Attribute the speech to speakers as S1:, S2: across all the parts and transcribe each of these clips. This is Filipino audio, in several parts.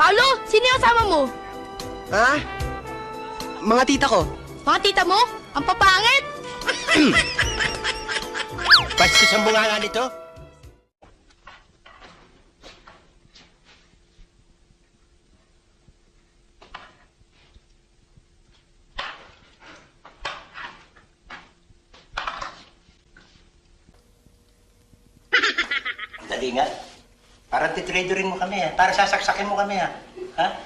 S1: Paolo, sino yung kasama mo?
S2: Ha? Mga tita ko.
S1: Mga tita mo? Ang papangit!
S2: Bastos ang bunganga nito. Dali nga. Parang titraderin mo kami, ha? Para sasaksakin mo kami, ha? Ha?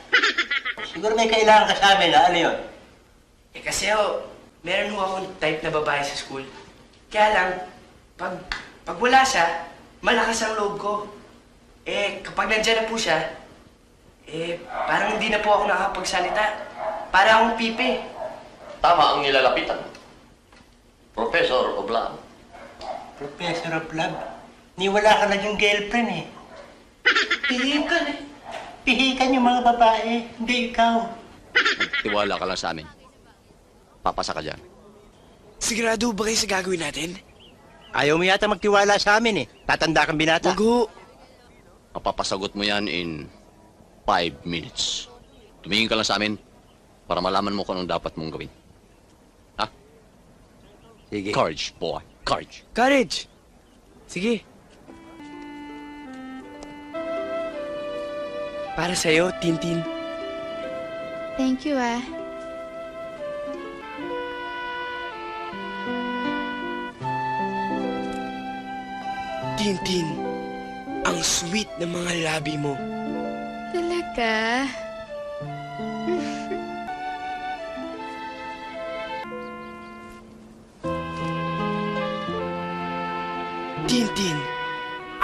S2: Siguro may kailangan ka sa amin, ha? Ano yun?
S3: Eh kasi meron ho akong type na babae sa school. Kaya lang, pag wala siya, malakas ang loob ko. Eh, kapag nandyan na po siya, parang hindi na po ako nakakapagsalita. Para akong pipi.
S4: Tama ang nilalapitan. Professor Oblam.
S2: Professor of Love, ni wala ka na yung girlfriend, eh.
S3: Pihikan eh.
S2: Pihikan yung mga babae, hindi ikaw.
S4: Tiwala ka lang sa amin. Papasa ka dyan.
S3: Sigurado ba kayo sa gagawin natin?
S2: Ayaw mo yata magtiwala sa amin, eh. Tatanda kang binata.
S3: Wag ho.
S4: Mapapasagot mo yan in 5 minutes. Tumingin ka lang sa amin para malaman mo kung anong dapat mong gawin. Ha?
S2: Sige.
S4: Courage, boy. Courage.
S3: Courage! Sige. Para sa'yo, Tintin.
S1: Thank you, ah.
S3: Tintin, ang sweet ng mga labi mo.
S1: Talaga?
S3: Tintin,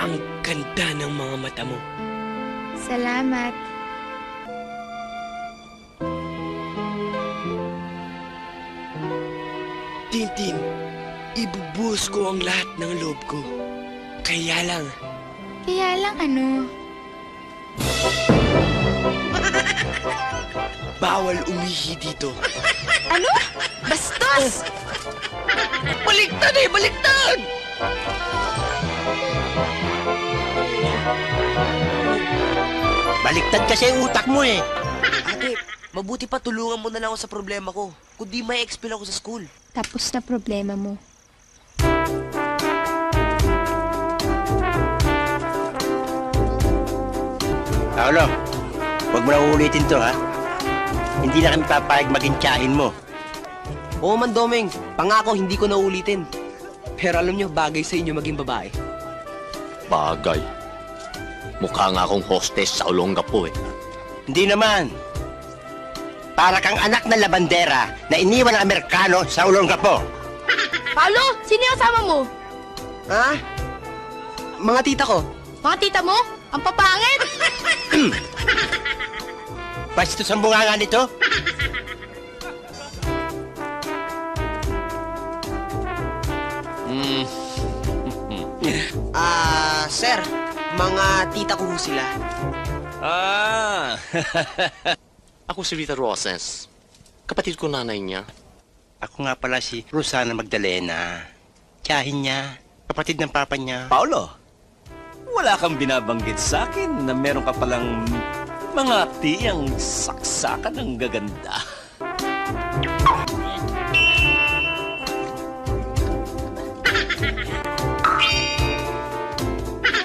S3: ang ganda ng mga mata mo.
S1: Salamat.
S3: Tintin, ibubuhos ko ang lahat ng loob ko. Kaya lang,
S1: Kaya lang ano?
S3: bawal umihi dito.
S1: Ano? Bastos!
S3: Baliktad eh! Baliktad!
S2: Baliktad kasi yung utak mo, eh.
S5: Ate, mabuti pa tulungan mo na lang ako sa problema ko. Kundi may expel ako sa school.
S1: Tapos na problema mo.
S2: Paolo, huwag mo na uulitin to, ha? Hindi na kami papayag maging tiyahin mo.
S5: Oo man, Domeng. Pangako, hindi ko na ulitin. Pero alam nyo, bagay sa inyo maging babae.
S4: Bagay. Mukha nga akong hostess sa Olongapo eh.
S2: Hindi naman. Para kang anak na labandera na iniwan ng Amerikano sa Olongapo.
S1: Paolo, sino yung kasama mo?
S5: Ha? Mga tita ko.
S1: Mga tita mo? Ang papangit!
S2: Bastos ang bunganga nito.
S5: Sir, mga tita ko ho sila.
S4: Ah! Ako si Rita Roses. Kapatid ko nanay niya.
S2: Ako nga pala si Rosana Magdalena. Tiyahin niya. Kapatid ng papa niya.
S6: Paolo, wala kang binabanggit sa akin na meron ka palang mga tiyang saksakan ng gaganda.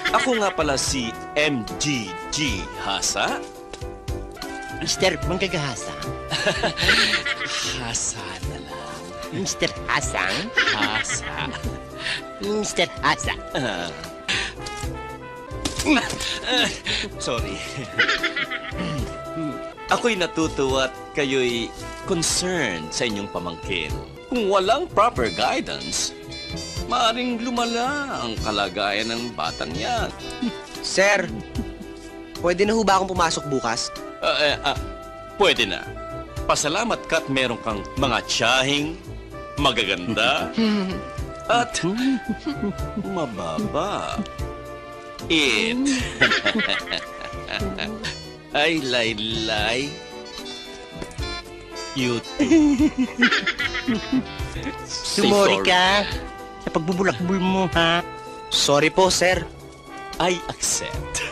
S6: Ako nga pala si MGG Hasa.
S2: Mr. Manggagahasa.
S6: Hasa na lang.
S2: Mr. Hasang.
S6: Hasa.
S2: Mr. Hasa.
S6: Sorry. Ako'y natutuwa at kayo'y concerned sa inyong pamangkin. Kung walang proper guidance, maaring lumala ang kalagayan ng batang yan.
S5: Sir, pwede na ho ba akong pumasok bukas?
S6: Pwede na. Pasalamat ka at meron kang mga tiyahing magaganda at mababa. Ay, laylay. You too.
S2: Sumori ka sa pagbubulakbul mo, ha?
S5: Sorry po, sir.
S6: I accept.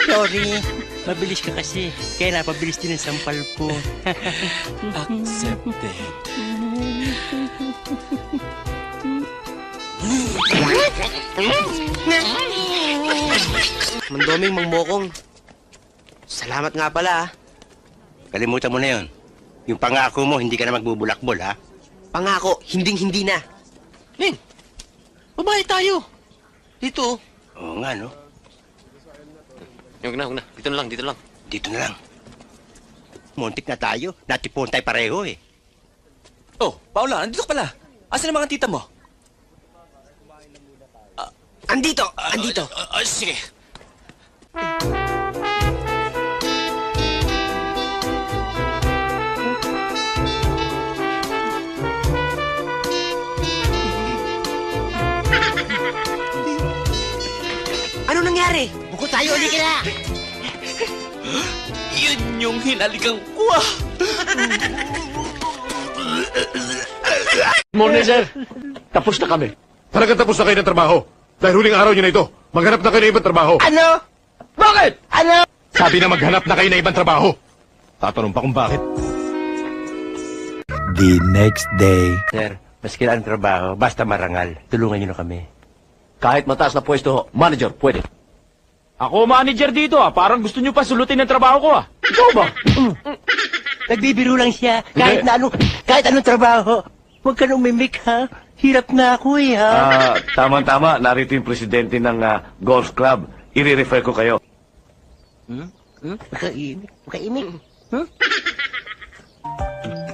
S2: Sorry. Mabilis ka kasi. Kaya napabilis din ang sampal ko.
S6: Accepted.
S5: Mandoming, Mangmokong. Salamat nga pala, ah.
S2: Kalimutan mo na yon. Yung pangako mo, hindi ka na magbubulakbol, ha?
S5: Pangako, hinding-hindi na.
S4: Ning, babae tayo. Dito.
S2: Oo nga, no?
S4: Huwag na, huwag na. Dito na lang, dito lang.
S2: Dito na lang. Muntik na tayo. Natipon tayo pareho, eh.
S6: Oh, Paula, andito ka pala. Asan ang mga tita mo?
S5: Andito, andito.
S6: Sige.
S5: Ano nangyari?
S2: Buko tayo, uli ka na!
S6: Yun yung hinaligang ko, ah.
S7: Morning, sir. Tapos na kami. Talagang tapos na kayo ng trabaho. Dahil huling araw nyo na ito, maghanap na kayo ng ibang trabaho.
S2: Ano?
S7: Bakit?
S2: Ano?
S7: Sabi na maghanap na kayo ng ibang trabaho. Tatanong pa kung bakit.
S8: The next day.
S2: Sir, maski ang trabaho, basta marangal. Tulungan nyo na kami.
S7: Kahit mataas na pwesto, manager, pwede. Ako manager dito parang gusto nyo pa sulutin ang trabaho ko Ikaw ba?
S2: Nagbibiro lang siya.
S7: Hindi.
S2: Kahit anong trabaho. Huwag ka nang umimik, ha? Hirap na ako, eh, ha?
S7: Tama-tama. Narito yung presidente ng golf club. I-refer ko kayo.
S2: Makaimik. Makaimik.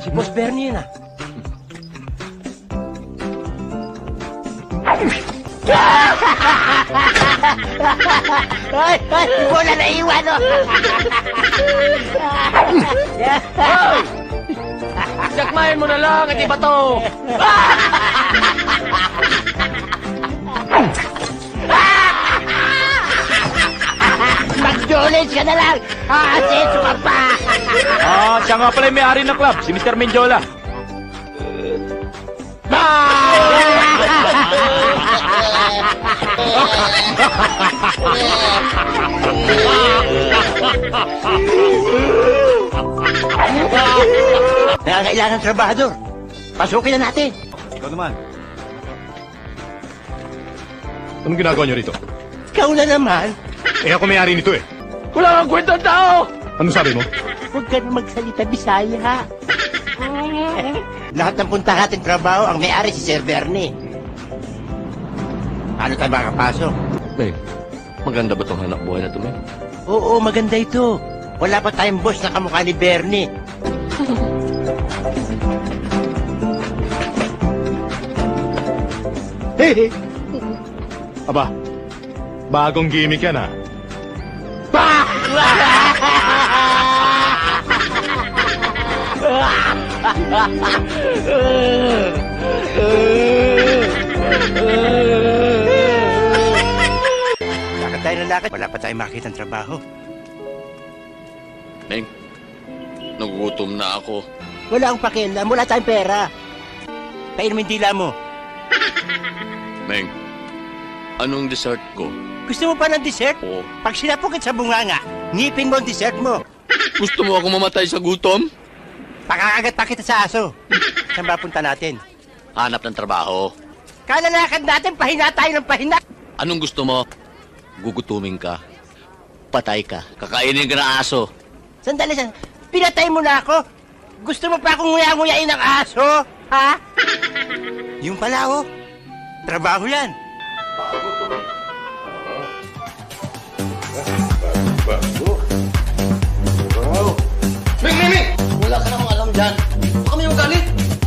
S2: Si Boss Bernie yun, ah. Ay, wala na iwan, oh.
S7: Sakmahin mo na lang at iba to.
S2: Mag-donate ka na lang. Aseso ka pa.
S7: Siya nga pala yung may-ari ng club, si Mr. Menjola.
S2: Nangangailangan trabahador. Pasukin na natin.
S7: Ikaw naman. Anong ginagawa niyo rito?
S2: Ikaw na naman.
S7: Ako may-ari nito Wala kang kwentang tao! Ano sabi mo?
S2: Huwag ka na magsalita Bisaya. Lahat ng punta natin trabaho, ang may-ari si Sir Bernie. Paano tayo makapasok?
S4: Meng, maganda ba itong hanap buhay na ito, Meng?
S2: Oo, maganda ito. Wala pa tayong boss na kamukha ni Bernie.
S7: Aba, bagong gimmick yan
S2: Lakad tayo ng lakad. Wala pa tayong makita ng trabaho.
S4: Meng, nagugutom na ako.
S2: Wala akong pakialam. Wala tayong pera. Pain mo yung dila mo.
S4: Meng, anong dessert ko?
S2: Gusto mo pa ng dessert?
S4: Oo.
S2: Pag sinapukit sa bunganga, ngipin mo ang dessert mo.
S4: Gusto mo ako mamatay sa gutom?
S2: Pakakagat pa kita sa aso. Saan ba punta natin?
S4: Hanap ng trabaho.
S2: Kalalakad natin, pahina tayo ng pahina.
S4: Anong gusto mo? Gugutumin ka. Patay ka. Kakainin ka ng aso.
S2: Sandali, pinatay mo na ako. Gusto mo pa akong nguya-nguyain ng aso? Ha? Yung pala, oh. Trabaho yan.
S4: Meng! Wala ka namang alam dyan. Baka may magalit.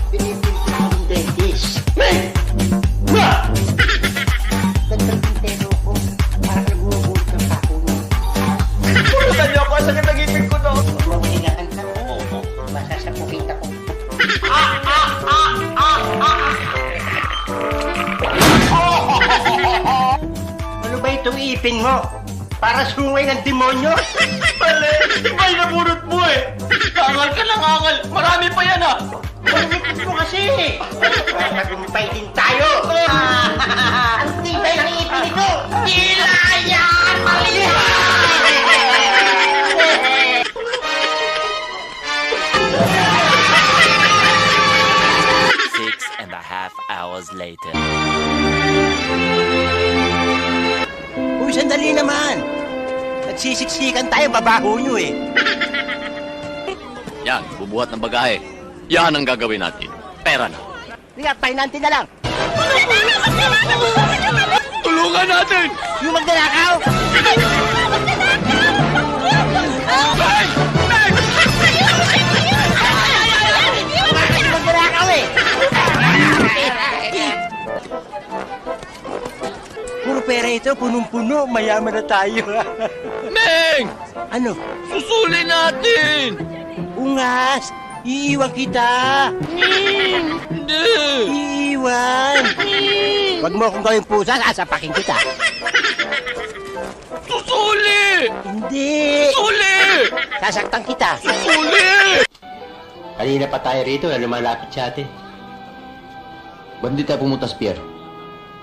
S2: Pinipinta ko ng dentist.
S4: Meng! Ma!
S2: Gandang pintero ko. Para nag-uubot ng kako niya.
S3: Pulutan niyo ako. Saan yung nag-ipin ko, no?
S2: Mahihingaan ka. Masasapukin ako. Ano ba itong ipin mo? Para sungay ng demonyo?
S3: Mali! Iba yung nabunot mo, eh. Angal ka lang, angal. Marami pa yan, ah.
S2: Pagkikit mo kasi! Para tagumpay din tayo! Ang tibay ng ipin ito! Tila
S6: hours later.
S2: Uy, sandali naman. Nagsisiksikan tayo, babaho nyo eh.
S4: Yan, bubuhat ng bagahe. Yan ang gagawin natin. Pera na.
S2: Kaya, pahinanti na lang.
S4: Tulungan natin!
S2: Yung magnanakaw! Yung magnanakaw eh! Puro pera ito, punong-puno, mayaman na tayo.
S4: Meng!
S2: Ano?
S4: Susulin natin!
S2: Ungas! Iiwan kita!
S4: Hindi!
S2: Iiwan! Huwag mo akong gawing pusa, sasapakin kita.
S4: Susuli!
S2: Hindi!
S4: Susuli!
S2: Sasaktan kita.
S4: Susuli!
S2: Kanina pa tayo rito na lumalapit sa atin.
S4: Ba't di tayo pumunta sa pier?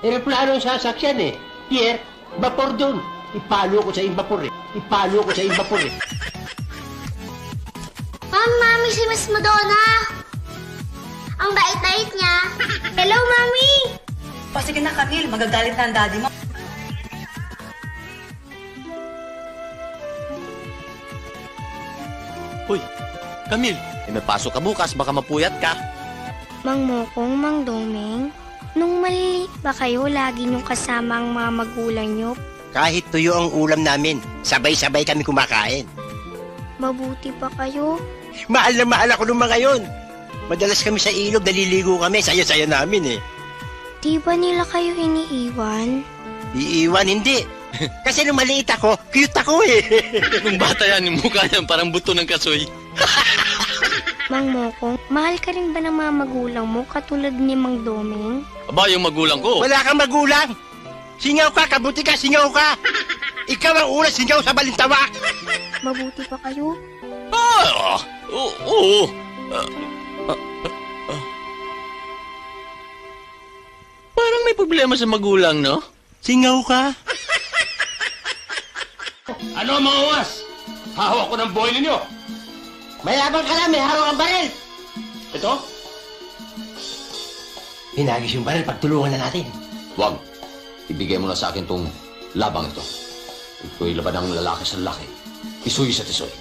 S2: Aeroplano ang sasakyan eh. Pierre, vapor doon. Ipalo ko sa vapor eh. Ipalo ko sa vapor eh.
S8: Mami, si Miss Madonna. Ang bait-bait niya. Hello, Mami!
S9: O sige na, Camille. Magagalit na ang daddy mo.
S4: Uy, Camille, may pasok ka bukas, baka mapuyat ka.
S8: Mang Mokong, Mang Domeng, nung maliliit ba kayo, lagi niyong kasama ang mga magulang niyo?
S2: Kahit tuyo ang ulam namin, sabay-sabay kami kumakain.
S8: Mabuti pa kayo?
S2: Mahal na mahal ako nung mga yon. Madalas kami sa ilog, naliligo kami, saya-saya namin eh.
S8: Di ba nila kayo iniiwan?
S2: Iiwan, hindi. Kasi nung maliit ako, cute ako eh.
S4: Nung bata yan, yung mukha niyan parang buto ng kasoy.
S8: Mang Mokong, mahal ka rin ba ng mga magulang mo katulad ni Mang Domeng?
S4: Aba, yung magulang ko.
S2: Wala kang magulang. Singaw ka, kabuti ka, singaw ka. Ikaw ang una singaw sa balintawak.
S8: Mabuti pa kayo?
S4: Ah! Oo. Parang may problema sa magulang, no?
S2: Singaw ka.
S7: Ano mga uwas? Hahawak ko ng buhay ninyo.
S2: Mayabang ka lang, may haro ang baril.
S7: Ito?
S2: Hinagis yung baril, pagtulungan na natin.
S4: Wag. Ibigay mo na sa akin tong labang ito. Ito'y laban ng lalaki sa lalaki. Tisoy sa tisoy.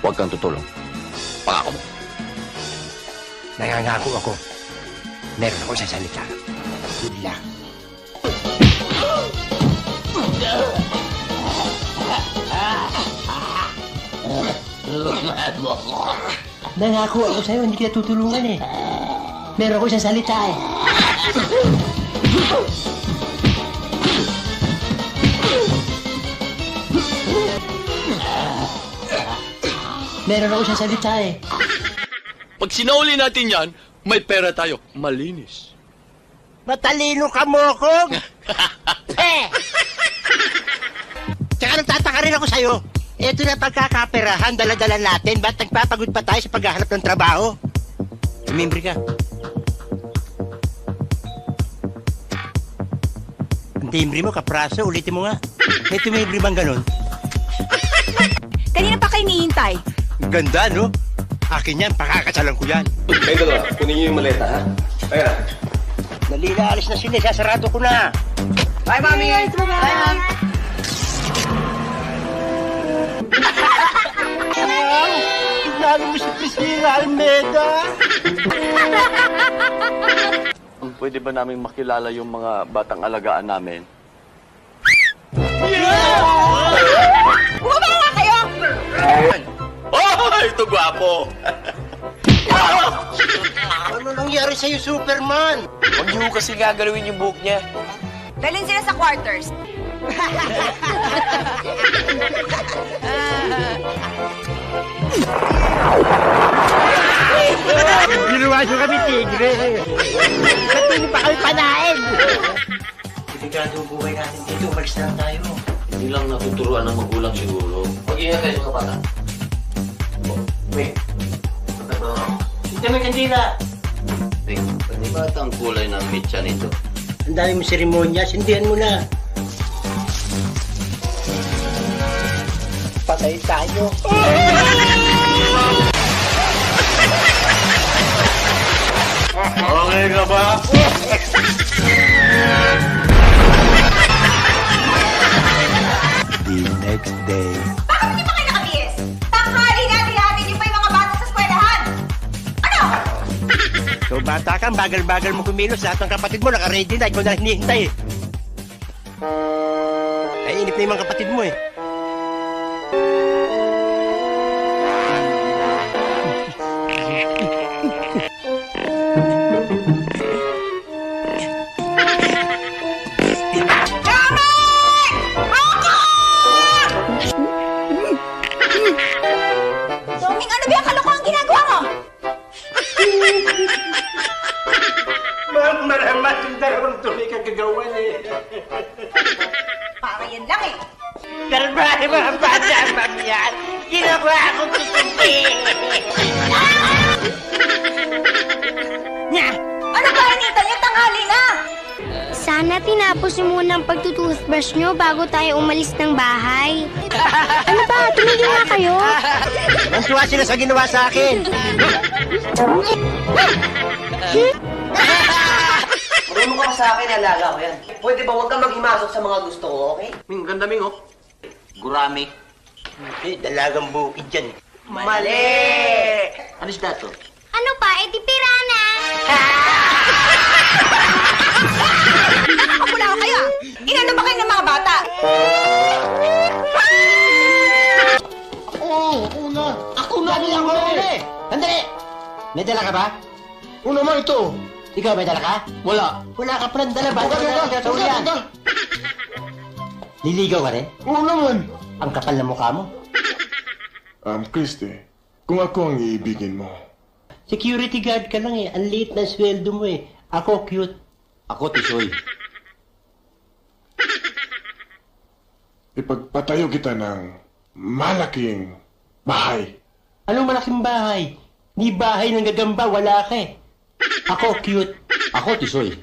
S4: Huwag kang tutulong. Pangako mo.
S2: Nangangako ako. Meron ako sa salita. Good luck. Nangako ako sa'yo, hindi kita tutulungan eh. Meron ako sa salita eh. Meron ako sa salita eh.
S4: Pag sinauli natin yan, may pera tayo. Malinis.
S2: Matalino ka, Mokong! Tsaka nagtataka rin ako sa'yo. Ito na pagkakaperahan, dala-dala natin. Ba't nagpapagod pa tayo sa paghahanap ng trabaho? Tumimbre ka. Ang timbre mo, kapraso. Ulitin mo nga. May tumimbre bang ganun?
S9: Kanina pa kayo hinihintay.
S2: Ganda, no? Akin yan, pakakasalan ko yan.
S6: Kayo dalawa, kunin niyo yung maleta, ha? Kaya.
S2: Dali na, alis na sila. Sasarado ko na.
S9: Bye, Mami! Bye, Mami!
S2: Lalo mo si Priscilla Almeida.
S4: Pwede ba namin makilala yung mga batang alagaan namin?
S9: Bumaba nga kayo!
S4: Oh, ito gwapo!
S2: Ano nangyari sa'yo, Superman?
S3: Huwag niyo kasi gagalawin yung buhok niya.
S9: Dalhin sila sa quarters.
S2: Ginawa nyo kami tigre. Ba't hindi pa kami panain? Delikado ang buhay natin dito. Umalis na lang tayo.
S4: Hindi lang natuturuan ng magulang siguro. Mag-ingat kayo mga bata.
S2: Wait. Hindi may kandila.
S4: Pwede ba ito ang kulay ng mitya nito?
S2: Ang dami mong seremonya. Sindihan mo na. Patay tayo. Okay ka ba? The next day.
S9: Bakit hindi pa kayo nakabihis? Tanghali na, dihatid niyo pa yung mga bata sa eskwelahan. Ano?
S2: So bata ka, bagal-bagal mo kumilos. Lahat ng kapatid mo naka-ready na. Ikaw na hinihintay eh. Ay, inip na yung mga kapatid mo eh.
S9: Doming, ano ba yung kalokohan ginagawa mo?
S2: Maramat yung dalawang tuloy kagagawan eh.
S9: Para yan lang eh.
S2: Karbahe mga bata, mamyan. Ginawa akong tutubi.
S9: Ano ba hinita niyo? Tanghali na!
S8: Sana tinapos niyo muna ang pagtutoothbrush niyo bago tayo umalis ng bahay. Ano ba? Tumigil na kayo?
S2: Ang tuwa sila sa ginawa sa akin.
S5: Marunong ka sa akin, alaga ko yan. Pwede ba huwag kang maghimasok sa mga gusto ko, okay?
S7: Ming, ganda Ming, oh. Gurami.
S2: Eh, dalagang bukid dyan.
S5: Mali!
S7: Ano isda to?
S8: Ano pa? E di pirana!
S9: Nakakapula ko kayo ah! Inano ba kayo ng mga bata?
S2: Ako na eh! Sandali! May dala ka ba? Uno mo ito. Ikaw may dala ka?
S7: Wala.
S2: Wala ka palang dala ba? Liligaw ka rin?
S10: Oo naman.
S2: Ang kapal na mukha mo.
S10: Christy, kung ako ang iibigin mo,
S2: Security guard ka lang eh. Ang liit ng sweldo mo eh. Ako cute.
S4: Ako, Tisoy.
S10: ipagpatayo kita ng malaking bahay.
S2: Anong malaking bahay? Di bahay ng gagamba, wala ka eh. Ako cute.
S4: Ako, Tisoy.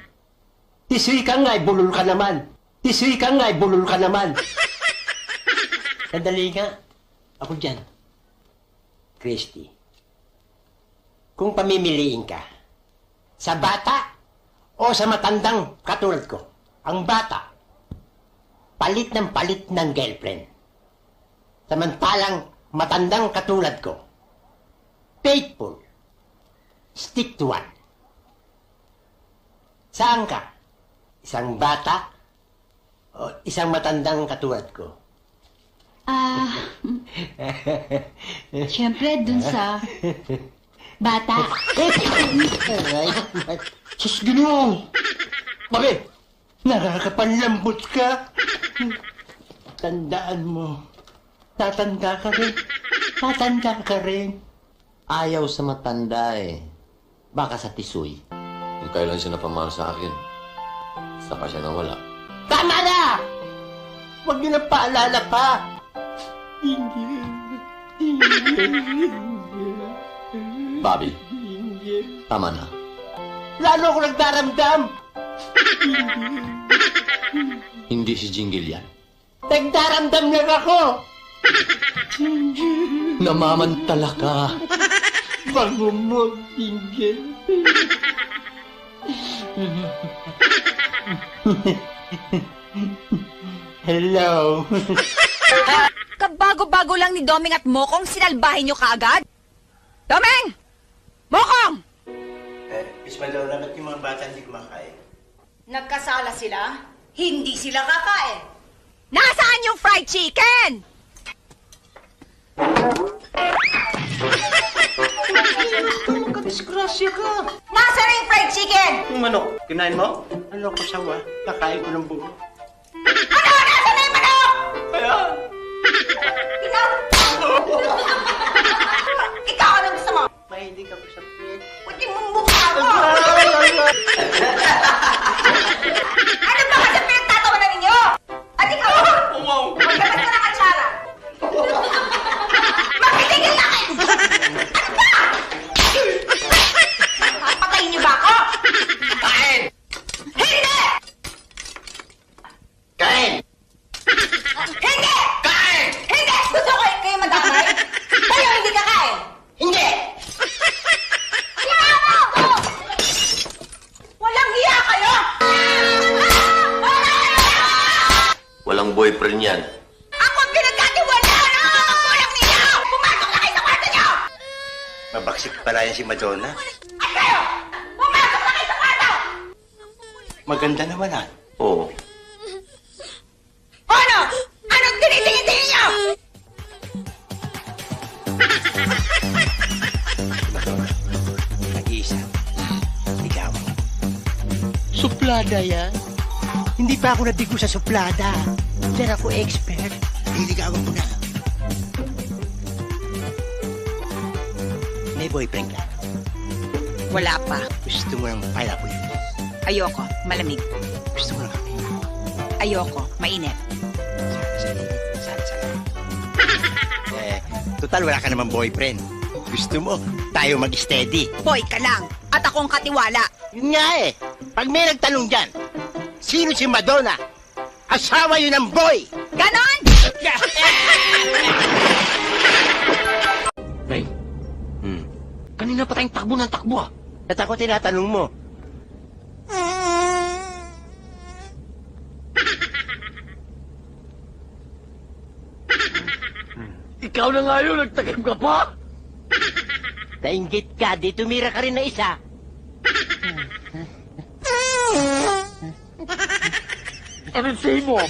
S2: Tisoy ka nga, bulol ka naman. Tisoy ka nga, bulol ka naman. Sandali nga. Ako dyan. Christy. Kung pamimiliin ka, sa bata o sa matandang katulad ko, ang bata, palit ng girlfriend. Samantalang matandang katulad ko, faithful, stick to one. Saan ka? Isang bata o isang matandang katulad ko?
S1: Siyempre, dun sa bata.
S2: Sus, Ginoo! Bakit? Nakakapanlambot ka? Tandaan mo, tatanda ka rin. Tatanda ka rin.
S4: Ayaw sa matanda eh. Baka sa Tisoy. Yung kailan siya napamahal sa akin, saka siya nawala.
S2: Tama na! Huwag niyo na paalala pa.
S4: Bobby, tama na.
S2: Lalo ako nagdaramdam.
S4: Hindi si Jingle yan.
S2: Nagdaramdam lang ako.
S4: Namamantala ka.
S2: Bango mo, Jingle. Hello.
S9: Kabago-bago lang ni Doming at Mokong, sinalbahin niyo kaagad? Doming! Mokong!
S2: Miss Malona, ba't yung mga bata hindi kumakain?
S9: Nagkasala sila? Hindi sila kakain. Nasaan yung fried chicken?
S2: Disgrasya ka.
S9: Nasaan yung fried chicken?
S2: Yung manok, kinain mo? Ano ko sawa? Nakain ko ng buo.
S9: Ano? Nasaan na yung manok?
S2: Ayan.
S9: Ikaw? Ikaw, ano gusto mo?
S2: Mahilig ako sa pet.
S9: Puti mong mukha mo! Ano ba kasi pinagtatawanan ninyo? At ikaw? Magkakas ka ng atsara. Magpitigil na kayo! Ano ba? Papatayin niyo ba ako?
S2: Kain!
S9: Hindi!
S2: Kain!
S9: Hindi!
S2: Kain!
S9: Hindi! Gusto ko kayo madamay? Kayo hindi kakain?
S2: Hindi!
S4: boyfriend yan.
S9: Ako ang pinagkatiwalaan ng mga magulang ninyo! Pumasok na kayo sa kwarto niyo!
S2: Mabaksik pala yan si Madonna.
S9: At kayo! Pumasok na kayo sa kwarto!
S2: Maganda naman ah.
S4: Oo.
S9: Ano? Anong tinitingin-tingin niyo?
S2: Madonna. Nag-iisa. Ikaw. Suplada yan. Hindi pa ako nabigo sa suplada. Diyan ako expert. Niligawan ko na. May boyfriend ka.
S9: Wala pa.
S2: Gusto mo ng pineapple.
S9: Ayoko. Malamig.
S2: Gusto mo ng kape.
S9: Ayoko. Mainit.
S2: Sana. Total wala ka namang boyfriend. Gusto mo, tayo mag-steady.
S9: Boy ka lang. At akong katiwala.
S2: Yun nga eh. Pag may nagtanong dyan, sino si Madonna? Asawa yun ng boy!
S9: Ganon!
S7: Ray, kanina pa tayong takbo ng takbo ah.
S2: At ako tinatanong mo,
S7: Ikaw na nga yun, nagtakip ka pa?
S2: nainggit ka, di tumira ka rin na isa.
S7: Ano say mo?